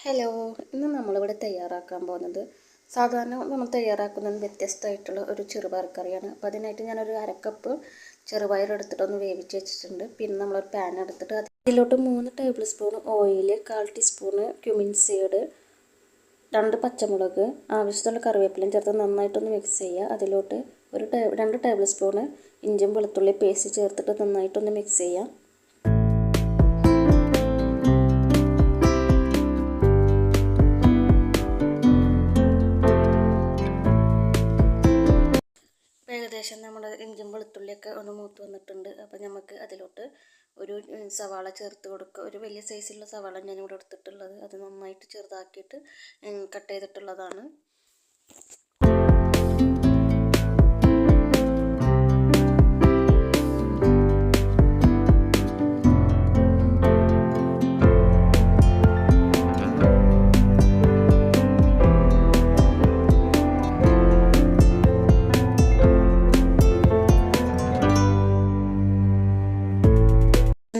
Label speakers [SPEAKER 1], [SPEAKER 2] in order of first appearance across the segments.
[SPEAKER 1] Hello, ഇന്ന് നമ്മളിവിടെ തയ്യാറാക്കാൻ പോകുന്നത് സാധാരണ നമ്മൾ തയ്യാറാക്കുന്നത് വ്യത്യസ്തമായിട്ടുള്ള ഒരു ചെറുപയർ കറിയാണ്. അപ്പോൾ അതിനായിട്ട് ഞാനൊരു അരക്കപ്പ് ചെറുപയർ എടുത്തിട്ടൊന്ന് വേവിച്ച് വെച്ചിട്ടുണ്ട്. പിന്നെ നമ്മളൊരു പാൻ എടുത്തിട്ട് അതിലോട്ട് 3 table spoon oil, 1/4 teaspoon cumin seed, 2 പച്ചമുളക്, ആവശ്യത്തിനുള്ള കറിവേപ്പിലയും ചേർത്ത് നന്നായിട്ടൊന്ന് മിക്സ് ചെയ്യുക. അതിലോട്ട് 2 ടേബിൾ സ്പൂണ് ഇഞ്ചിയും വെളുത്തുള്ളി പേസ്റ്റ് ചേർത്തിട്ട് നന്നായിട്ടൊന്ന് മിക്സ് ചെയ്യുക. ഏകദേശം നമ്മുടെ ഇഞ്ചും വെളുത്തുള്ളിയൊക്കെ ഒന്ന് മൂത്ത് വന്നിട്ടുണ്ട്. അപ്പോൾ നമുക്ക് അതിലോട്ട് ഒരു സവാള ചേർത്ത് കൊടുക്കുക. ഒരു വലിയ സൈസിലുള്ള സവാള ഞാനിവിടെ എടുത്തിട്ടുള്ളത്. അത് നന്നായിട്ട് ചെറുതാക്കിയിട്ട് കട്ട് ചെയ്തിട്ടുള്ളതാണ്.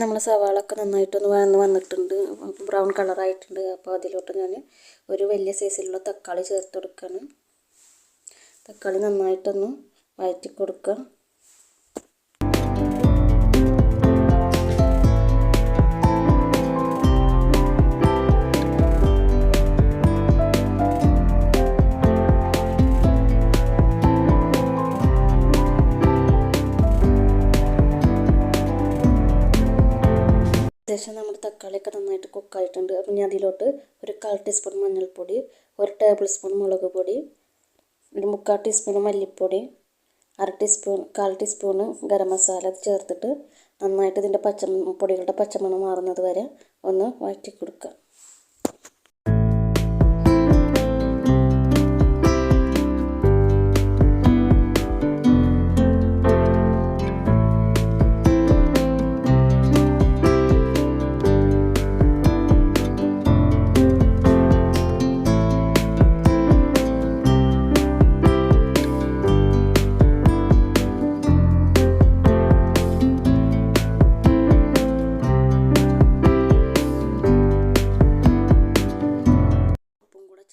[SPEAKER 1] നമ്മൾ സവാളൊക്കെ നന്നായിട്ടൊന്ന് വന്നിട്ടുണ്ട്, ബ്രൗൺ കളറായിട്ടുണ്ട്. അപ്പോൾ അതിലോട്ട് ഞാൻ ഒരു വലിയ സൈസിലുള്ള തക്കാളി ചേർത്ത് കൊടുക്കുകയാണ്. തക്കാളി നന്നായിട്ടൊന്ന് വഴറ്റി കൊടുക്കുക. ഏകദേശം നമ്മുടെ തക്കാളിയൊക്കെ നന്നായിട്ട് കുക്കായിട്ടുണ്ട്. അപ്പം ഞാൻ അതിലോട്ട് ഒരു 1/4 ടീസ്പൂൺ മഞ്ഞൾപ്പൊടി, 1 ടേബിൾ സ്പൂൺ മുളക് പൊടി, ഒരു 3/4 ടീസ്പൂൺ മല്ലിപ്പൊടി, 1/4 ടീസ്പൂണ് ഗരം മസാല ചേർത്തിട്ട് നന്നായിട്ട് ഇതിൻ്റെ പൊടികളുടെ പച്ചമണം മാറുന്നത് വരെ ഒന്ന് വഴറ്റി കൊടുക്കുക.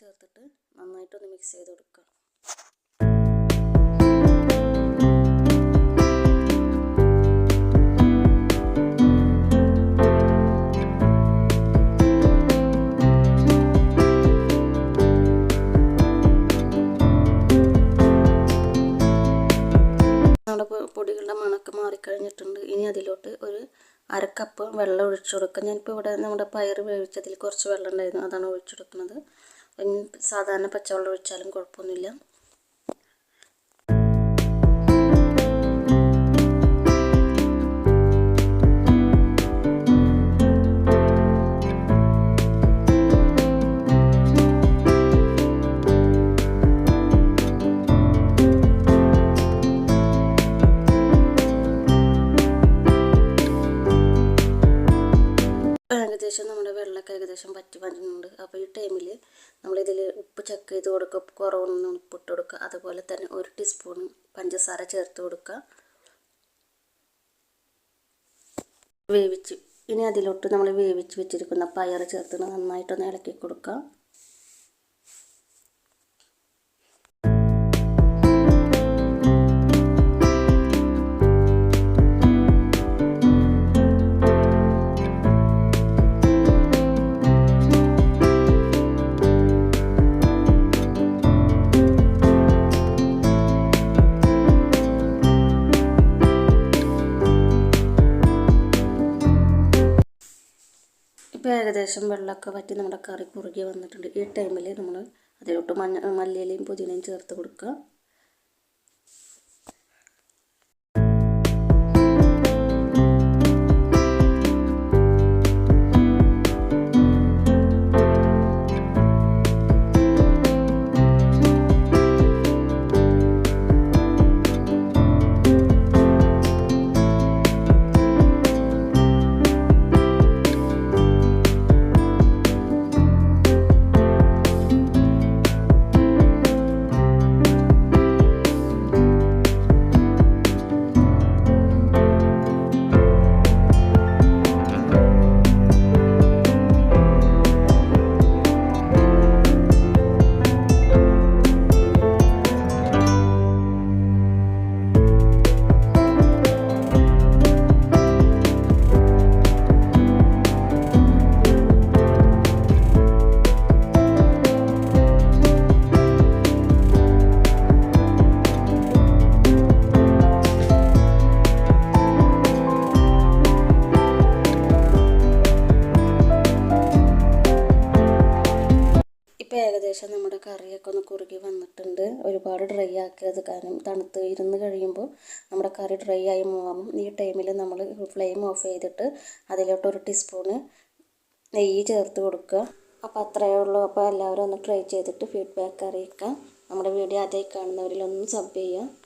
[SPEAKER 1] ചേർത്തിട്ട് നന്നായിട്ടൊന്ന് മിക്സ് ചെയ്ത് കൊടുക്കുക. നമ്മുടെ പൊടികളുടെ മണക്ക് മാറിക്കഴിഞ്ഞിട്ടുണ്ട്. ഇനി അതിലോട്ട് ഒരു 1/2 കപ്പ് വെള്ളം ഒഴിച്ചു കൊടുക്കുക. ഞാനിപ്പോൾ ഇവിടെ നമ്മുടെ പയർ വേവിച്ചതിൽ കുറച്ച് വെള്ളം ഉണ്ടായിരുന്നു, അതാണ് ഒഴിച്ചു കൊടുക്കുന്നത്. സാധാരണ പച്ചവെള്ളം ഒഴിച്ചാലും കുഴപ്പമൊന്നുമില്ല. ഏകദേശം നമ്മുടെ വെള്ളമൊക്കെ ഏകദേശം വറ്റി വരുന്നുണ്ട്. അപ്പോൾ ഈ ടൈമിൽ നമ്മളിതിൽ ഉപ്പ് ചെക്ക് ചെയ്ത് കൊടുക്കുക. കുറവൊന്നും ഉപ്പിട്ട് കൊടുക്കുക. അതുപോലെ തന്നെ 1 ടീസ്പൂൺ പഞ്ചസാര ചേർത്ത് കൊടുക്കുക. ഇനി അതിലോട്ട് നമ്മൾ വേവിച്ച് വെച്ചിരിക്കുന്ന പയർ ചേർത്ത് നന്നായിട്ടൊന്ന് ഇളക്കി കൊടുക്കുക. ഇപ്പോൾ ഏകദേശം വെള്ളമൊക്കെ വറ്റി നമ്മുടെ കറി കുറുകി വന്നിട്ടുണ്ട്. ഈ ടൈമിൽ നമ്മൾ അതിലോട്ട് മല്ലിയിലയും പുതിനയും ചേർത്ത് കൊടുക്കുക. കറിയൊക്കെ ഒന്ന് കുറുകി വന്നിട്ടുണ്ട്. ഒരുപാട് ഡ്രൈ ആക്കരുത്, കാരണം തണുത്ത് ഇരുന്ന് കഴിയുമ്പോൾ നമ്മുടെ കറി ഡ്രൈ ആയി പോകാം. ഈ ടൈമിൽ നമ്മൾ ഫ്ലെയിം ഓഫ് ചെയ്തിട്ട് അതിലോട്ട് 1 ടീസ്പൂണ് നെയ്യ് ചേർത്ത് കൊടുക്കുക. അപ്പോൾ അത്രയേ ഉള്ളൂ. അപ്പോൾ എല്ലാവരും ഒന്ന് ട്രൈ ചെയ്തിട്ട് ഫീഡ്ബാക്ക് അറിയിക്കാം. നമ്മുടെ വീഡിയോ ആദ്യമായി കാണുന്നവരിൽ ഒന്ന് സബ് ചെയ്യുക.